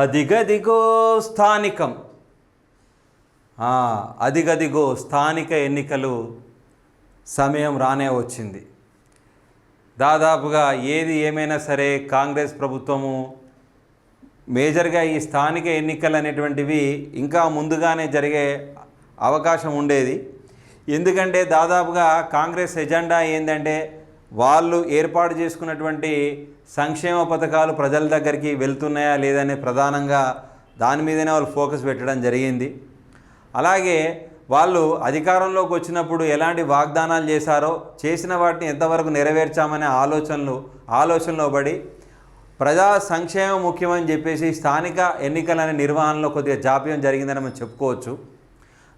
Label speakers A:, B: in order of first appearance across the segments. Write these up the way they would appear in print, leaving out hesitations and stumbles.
A: అదిగదిగో స్థానికం అదిగదిగో స్థానిక ఎన్నికలు సమయం రానే వచ్చింది. దాదాపుగా ఏది ఏమైనా సరే కాంగ్రెస్ ప్రభుత్వము మేజర్గా ఈ స్థానిక ఎన్నికలు అనేటువంటివి ఇంకా ముందుగానే జరిగే అవకాశం ఉండేది. ఎందుకంటే దాదాపుగా కాంగ్రెస్ ఎజెండా ఏంటంటే వాళ్ళు ఏర్పాటు చేసుకున్నటువంటి సంక్షేమ పథకాలు ప్రజల దగ్గరికి వెళ్తున్నాయా లేదనే ప్రధానంగా దాని మీదనే వాళ్ళు ఫోకస్ పెట్టడం జరిగింది. అలాగే వాళ్ళు అధికారంలోకి వచ్చినప్పుడు ఎలాంటి వాగ్దానాలు చేశారో చేసిన వాటిని ఎంతవరకు నెరవేర్చామనే ఆలోచనలో పడి ప్రజా సంక్షేమం ముఖ్యమని చెప్పేసి స్థానిక ఎన్నికలనే నిర్వహణలో కొద్దిగా జాప్యం జరిగిందని మనం చెప్పుకోవచ్చు.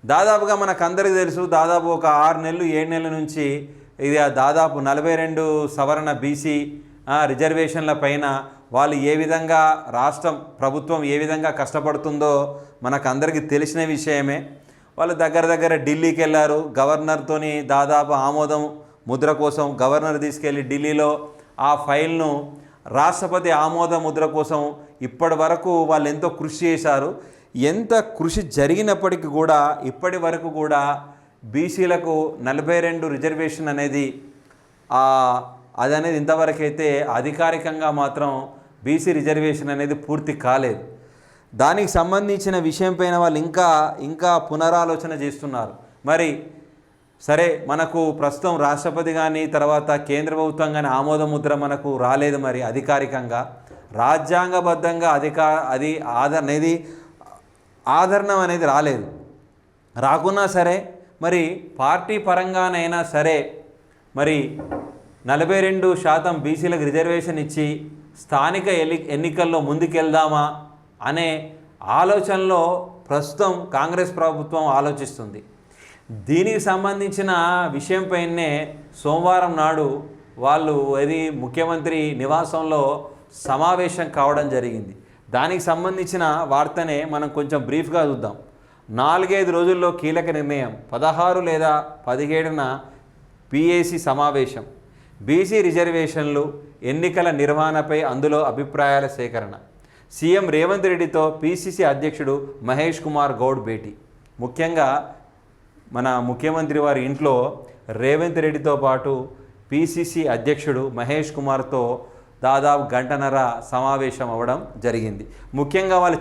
A: దాదాపుగా మనకందరికీ తెలుసు, దాదాపు ఒక 6 నెలలు 7 నెలల నుంచి ఇది దాదాపు 42 సవరణ బీసీ రిజర్వేషన్ల పైన వాళ్ళు ఏ విధంగా రాష్ట్రం ప్రభుత్వం ఏ విధంగా కష్టపడుతుందో మనకందరికీ తెలిసిన విషయమే. వాళ్ళు దగ్గర ఢిల్లీకి వెళ్ళారు. గవర్నర్తోని దాదాపు ఆమోదం ముద్ర కోసం గవర్నర్ తీసుకెళ్ళి ఢిల్లీలో ఆ ఫైల్ను రాష్ట్రపతి ఆమోద ముద్ర కోసం ఇప్పటి వరకు వాళ్ళు ఎంతో కృషి చేశారు. ఎంత కృషి జరిగినప్పటికీ కూడా ఇప్పటి వరకు కూడా బీసీలకు 42 రిజర్వేషన్ అనేది అదనేది ఇంతవరకైతే అధికారికంగా మాత్రం బీసీ రిజర్వేషన్ అనేది పూర్తి కాలేదు. దానికి సంబంధించిన విషయం పైన వాళ్ళు ఇంకా పునరాలోచన చేస్తున్నారు. మరి సరే, మనకు ప్రస్తుతం రాష్ట్రపతి కానీ తర్వాత కేంద్ర ప్రభుత్వం కానీ ఆమోద ముద్ర మనకు రాలేదు. మరి అధికారికంగా రాజ్యాంగబద్ధంగా ఆదరణ అనేది రాలేదు. రాకున్నా సరే మరి పార్టీ పరంగానైనా సరే మరి 42% బీసీలకు రిజర్వేషన్ ఇచ్చి స్థానిక ఎన్నికల్లో ముందుకెళ్దామా అనే ఆలోచనలో ప్రస్తుతం కాంగ్రెస్ ప్రభుత్వం ఆలోచిస్తుంది. దీనికి సంబంధించిన విషయంపైనే సోమవారం నాడు వాళ్ళు ముఖ్యమంత్రి నివాసంలో సమావేశం కావడం జరిగింది. దానికి సంబంధించిన వార్తనే మనం కొంచెం బ్రీఫ్గా చూద్దాం. 4-5 రోజుల్లో కీలక నిర్ణయం. 16 లేదా 17న పిఏసి సమావేశం. బీసీ రిజర్వేషన్లు ఎన్నికల నిర్వహణపై అందులో అభిప్రాయాల సేకరణ. సీఎం రేవంత్ రెడ్డితో పిసిసి అధ్యక్షుడు మహేష్ కుమార్ గౌడ్ భేటీ. ముఖ్యంగా మన ముఖ్యమంత్రి వారి ఇంట్లో రేవంత్ రెడ్డితో పాటు పిసిసి అధ్యక్షుడు మహేష్ కుమార్తో దాదాపు 1.5 గంటల సమావేశం అవ్వడం జరిగింది. ముఖ్యంగా వాళ్ళు